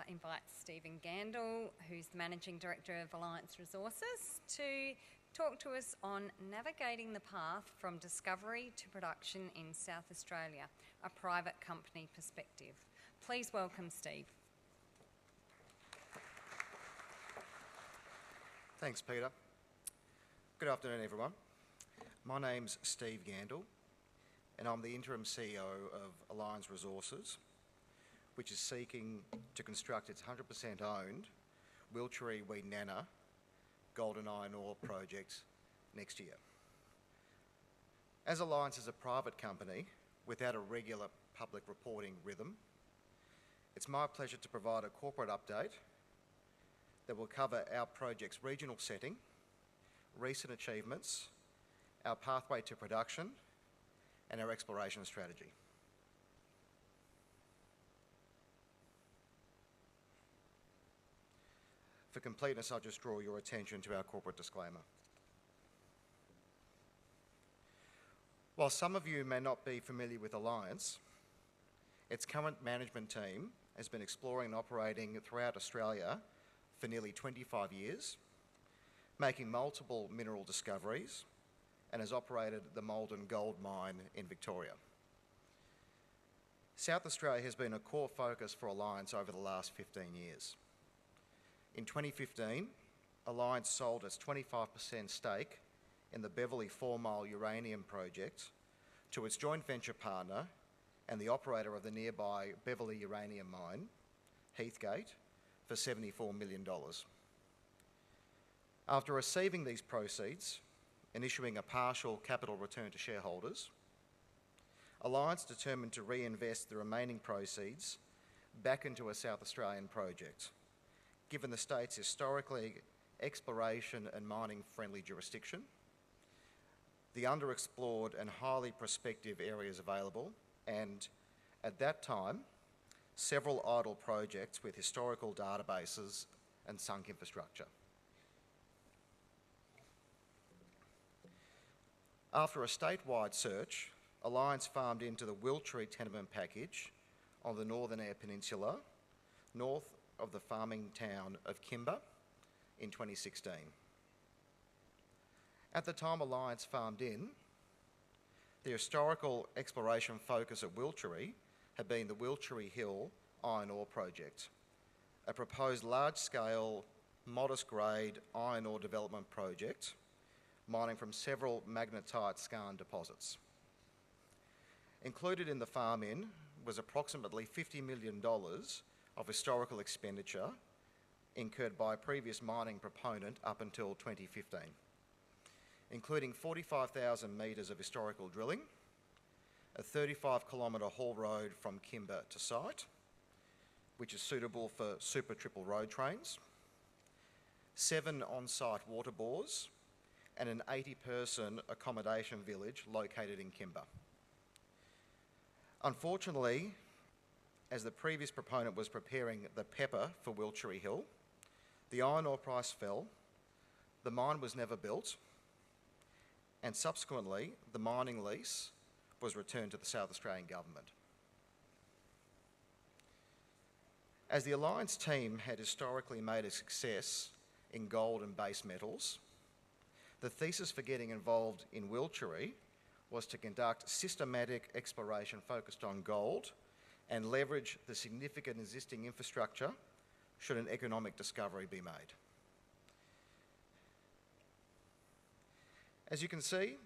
invite Stephen Gandel, who's the Managing Director of Alliance Resources, to talk to us on navigating the path from discovery to production in South Australia, a private company perspective. Please welcome Steve. Thanks, Peter. Good afternoon, everyone. My name's Steve Gandel, and I'm the Interim CEO of Alliance Resources, which is seeking to construct its 100% owned Wiltshire-Weednana gold and iron ore project next year. As Alliance is a private company without a regular public reporting rhythm, it's my pleasure to provide a corporate update that will cover our project's regional setting, recent achievements, our pathway to production, and our exploration strategy. For completeness, I'll just draw your attention to our corporate disclaimer. While some of you may not be familiar with Alliance, its current management team has been exploring and operating throughout Australia for nearly 25 years, making multiple mineral discoveries, and has operated the Maldon Gold Mine in Victoria. South Australia has been a core focus for Alliance over the last 15 years. In 2015, Alliance sold its 25% stake in the Beverley 4 Mile uranium project to its joint venture partner and the operator of the nearby Beverley uranium mine, Heathgate, for $74 million. After receiving these proceeds and issuing a partial capital return to shareholders, Alliance determined to reinvest the remaining proceeds back into a South Australian project, given the state's historically exploration and mining friendly jurisdiction, the underexplored and highly prospective areas available, and at that time, several idle projects with historical databases and sunk infrastructure. After a statewide search, Alliance farmed into the Wiltshire tenement package on the Northern Eyre Peninsula, north of the farming town of Kimba in 2016. At the time Alliance farmed in, the historical exploration focus at Wiltshire had been the Wiltshire Hill iron ore project, a proposed large-scale, modest-grade iron ore development project mining from several magnetite skarn deposits. Included in the farm-in was approximately $50 million of historical expenditure incurred by a previous mining proponent up until 2015, including 45,000 metres of historical drilling, a 35-kilometre haul road from Kimba to site, which is suitable for super triple road trains, 7 on-site water bores, and an 80-person accommodation village located in Kimba. Unfortunately, as the previous proponent was preparing the pepper for Wiltshire Hill, the iron ore price fell, the mine was never built, and subsequently the mining lease was returned to the South Australian government. As the Alliance team had historically made a success in gold and base metals, the thesis for getting involved in Wiltshire was to conduct systematic exploration focused on gold and leverage the significant existing infrastructure should an economic discovery be made. As you can see,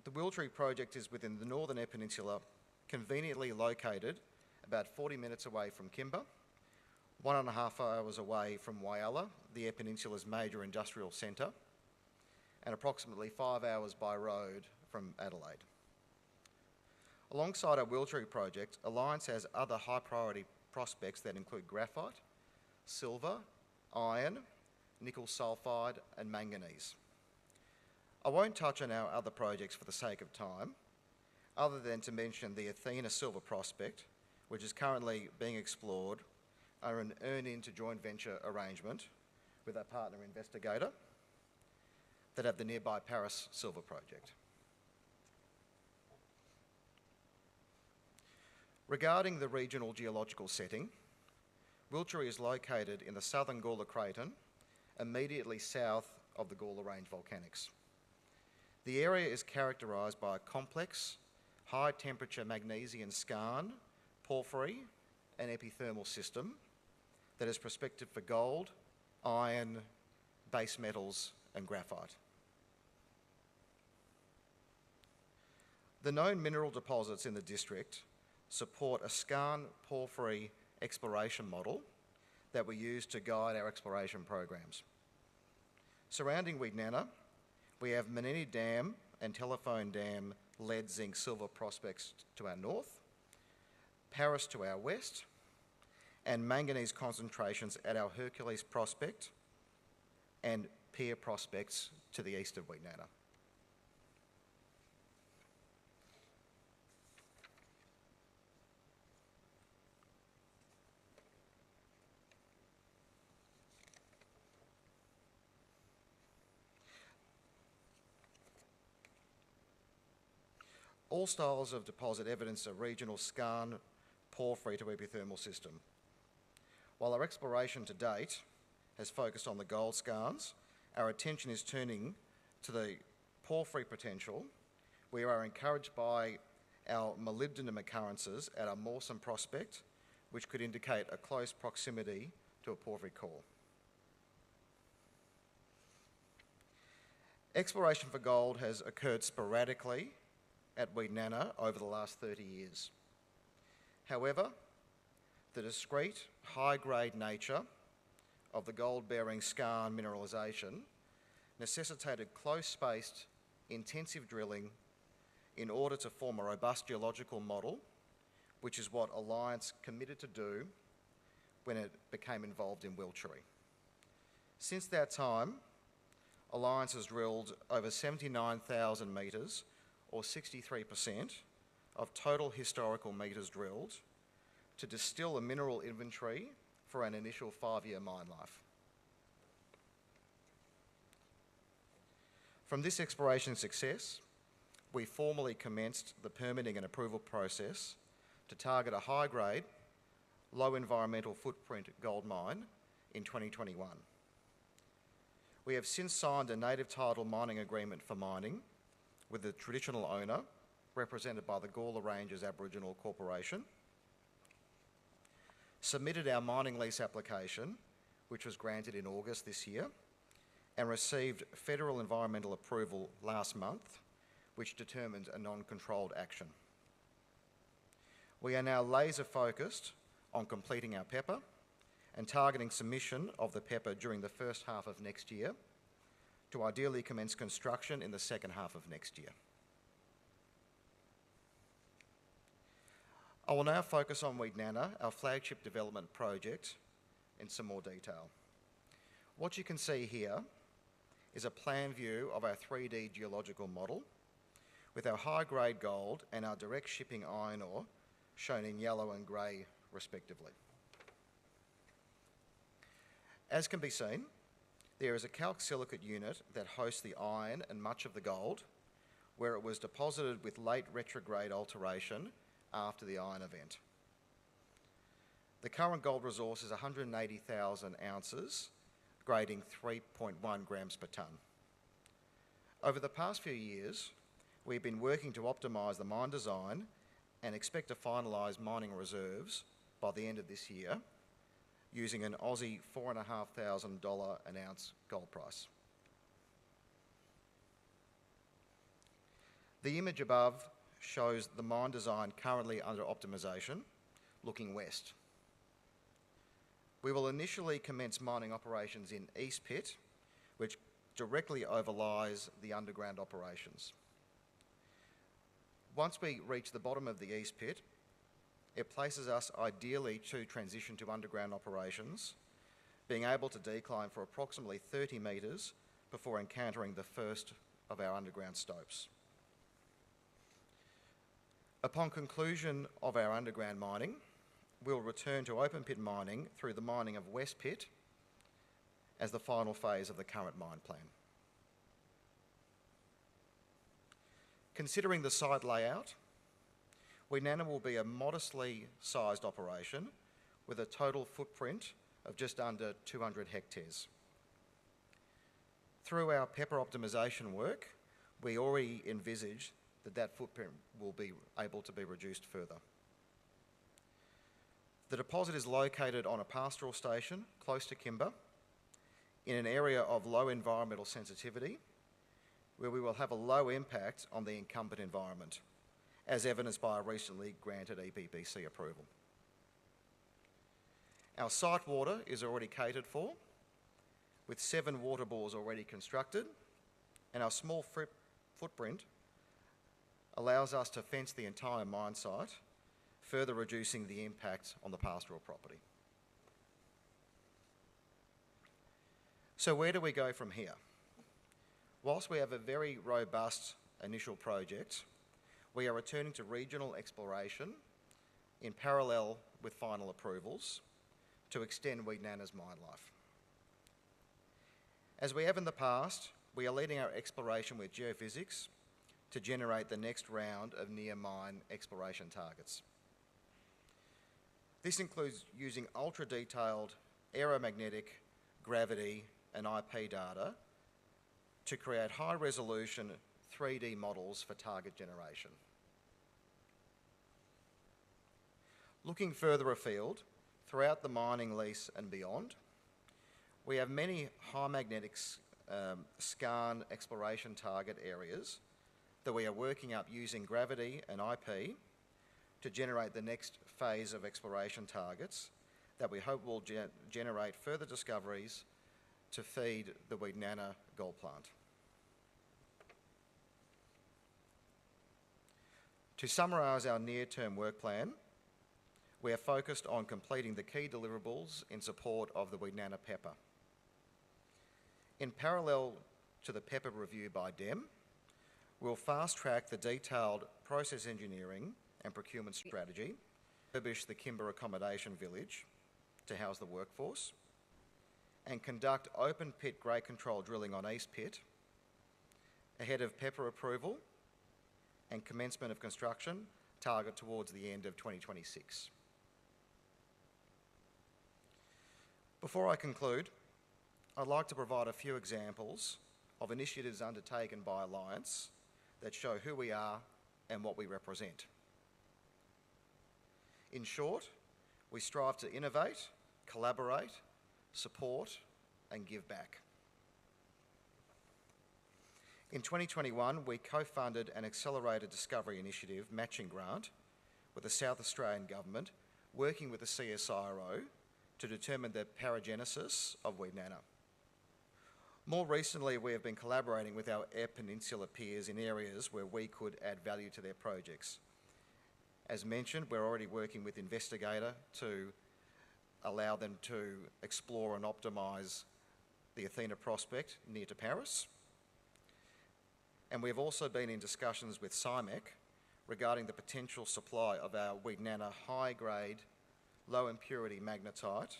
the Wiltshire project is within the Northern Eyre Peninsula, conveniently located about 40 minutes away from Kimba, 1.5 hours away from Whyalla, the Eyre Peninsula's major industrial centre, and approximately 5 hours by road from Adelaide. Alongside our Wiltshire project, Alliance has other high priority prospects that include graphite, silver, iron, nickel sulphide and manganese. I won't touch on our other projects for the sake of time, other than to mention the Athena silver prospect, which is currently being explored under an earn-into joint venture arrangement with our partner Investigator that have the nearby Paris silver project. Regarding the regional geological setting, Wiltshire is located in the southern Gawler Craton, immediately south of the Gawler Range volcanics. The area is characterised by a complex, high-temperature magnesian skarn, porphyry and epithermal system that is prospective for gold, iron, base metals and graphite. The known mineral deposits in the district support a skarn porphyry exploration model that we use to guide our exploration programs. Surrounding Weednana, we have Menini Dam and Telephone Dam lead, zinc, silver prospects to our north, Paris to our west, and manganese concentrations at our Hercules prospect and Pier prospects to the east of Weednana. All styles of deposit evidence a regional skarn porphyry to epithermal system. While our exploration to date has focused on the gold skarns, our attention is turning to the porphyry potential. We are encouraged by our molybdenum occurrences at our Mawson prospect, which could indicate a close proximity to a porphyry core. Exploration for gold has occurred sporadically at Weednana over the last 30 years. However, the discrete, high-grade nature of the gold-bearing skarn mineralisation necessitated close-spaced, intensive drilling in order to form a robust geological model, which is what Alliance committed to do when it became involved in Wiltshire. Since that time, Alliance has drilled over 79,000 metres, or 63% of total historical metres drilled, to distill a mineral inventory for an initial 5-year mine life. From this exploration success, we formally commenced the permitting and approval process to target a high-grade, low environmental footprint gold mine in 2021. We have since signed a native title mining agreement for mining with the traditional owner, represented by the Gawler Ranges Aboriginal Corporation, submitted our mining lease application, which was granted in August this year, and received federal environmental approval last month, which determined a non-controlled action. We are now laser focused on completing our PEPR and targeting submission of the PEPR during the first half of next year, to ideally commence construction in the second half of next year. I will now focus on Weednana, our flagship development project, in some more detail. What you can see here is a plan view of our 3D geological model with our high-grade gold and our direct shipping iron ore shown in yellow and grey respectively. As can be seen, there is a calc silicate unit that hosts the iron and much of the gold, where it was deposited with late retrograde alteration after the iron event. The current gold resource is 180,000 ounces, grading 3.1 grams per tonne. Over the past few years, we've been working to optimise the mine design and expect to finalise mining reserves by the end of this year, using an Aussie $4,500 an ounce gold price. The image above shows the mine design currently under optimisation, looking west. We will initially commence mining operations in East Pit, which directly overlies the underground operations. Once we reach the bottom of the East Pit, it places us ideally to transition to underground operations, being able to decline for approximately 30 metres before encountering the first of our underground stopes. Upon conclusion of our underground mining, we'll return to open pit mining through the mining of West Pit as the final phase of the current mine plan. Considering the site layout, Weednana will be a modestly sized operation with a total footprint of just under 200 hectares. Through our pepper optimisation work, we already envisage that footprint will be able to be reduced further. The deposit is located on a pastoral station close to Kimber, in an area of low environmental sensitivity, where we will have a low impact on the incumbent environment, as evidenced by a recently granted EPBC approval. Our site water is already catered for, with 7 water bores already constructed, and our small footprint allows us to fence the entire mine site, further reducing the impact on the pastoral property. So where do we go from here? Whilst we have a very robust initial project, we are returning to regional exploration in parallel with final approvals to extend Weednana's mine life. As we have in the past, we are leading our exploration with geophysics to generate the next round of near-mine exploration targets. This includes using ultra-detailed aeromagnetic, gravity and IP data to create high-resolution 3D models for target generation. Looking further afield, throughout the mining lease and beyond, we have many high magnetic skarn exploration target areas that we are working up using gravity and IP to generate the next phase of exploration targets that we hope will generate further discoveries to feed the Weednana gold plant. To summarise our near-term work plan, we are focused on completing the key deliverables in support of the Weednana pepper. In parallel to the pepper review by DEM, we'll fast-track the detailed process engineering and procurement strategy, refurbish the Kimber accommodation village to house the workforce, and conduct open pit grade control drilling on East Pit ahead of pepper approval and commencement of construction target towards the end of 2026. Before I conclude, I'd like to provide a few examples of initiatives undertaken by Alliance that show who we are and what we represent. In short, we strive to innovate, collaborate, support and give back. In 2021, we co-funded an accelerated discovery initiative matching grant with the South Australian Government, working with the CSIRO to determine the paragenesis of Weednana. More recently, we have been collaborating with our Eyre Peninsula peers in areas where we could add value to their projects. As mentioned, we're already working with Investigator to allow them to explore and optimise the Athena prospect near to Paris. And we've also been in discussions with SAEMC regarding the potential supply of our Weednana high-grade, low-impurity magnetite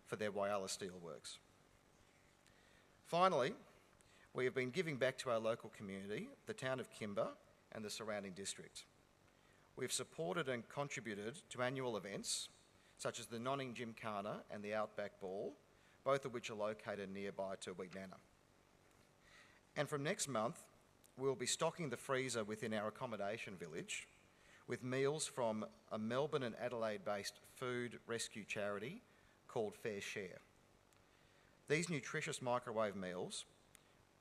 for their Whyalla steelworks. Finally, we have been giving back to our local community, the town of Kimber and the surrounding district. We've supported and contributed to annual events such as the Nonning Gymkhana and the Outback Ball, both of which are located nearby to Weednana. And from next month, we'll be stocking the freezer within our accommodation village with meals from a Melbourne and Adelaide-based food rescue charity called Fair Share. These nutritious microwave meals,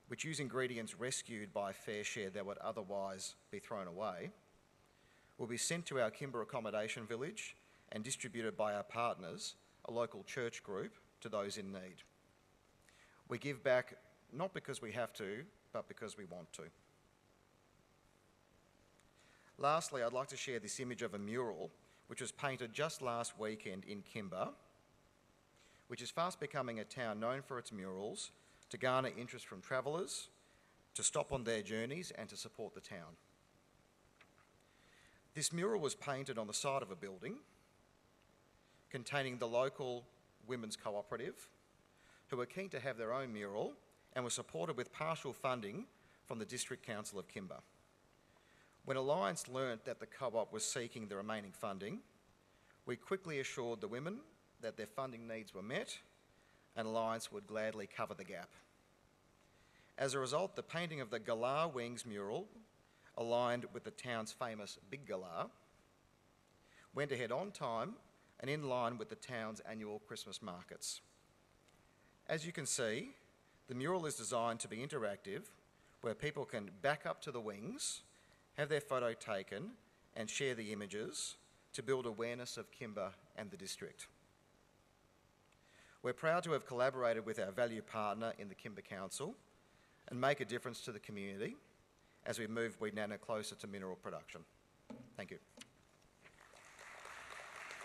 which use ingredients rescued by Fair Share that would otherwise be thrown away, will be sent to our Kimber accommodation village and distributed by our partners, a local church group, to those in need. We give back not because we have to, but because we want to. Lastly, I'd like to share this image of a mural which was painted just last weekend in Kimber, which is fast becoming a town known for its murals to garner interest from travellers, to stop on their journeys and to support the town. This mural was painted on the side of a building containing the local women's cooperative, who were keen to have their own mural and were supported with partial funding from the District Council of Kimber. When Alliance learnt that the co-op was seeking the remaining funding, we quickly assured the women that their funding needs were met and Alliance would gladly cover the gap. As a result, the painting of the Galah Wings mural, aligned with the town's famous Big Galah, went ahead on time and in line with the town's annual Christmas markets. As you can see, the mural is designed to be interactive, where people can back up to the wings, have their photo taken and share the images to build awareness of Kimber and the district. We're proud to have collaborated with our value partner in the Kimber Council and make a difference to the community as we move Weednana closer to mineral production. Thank you.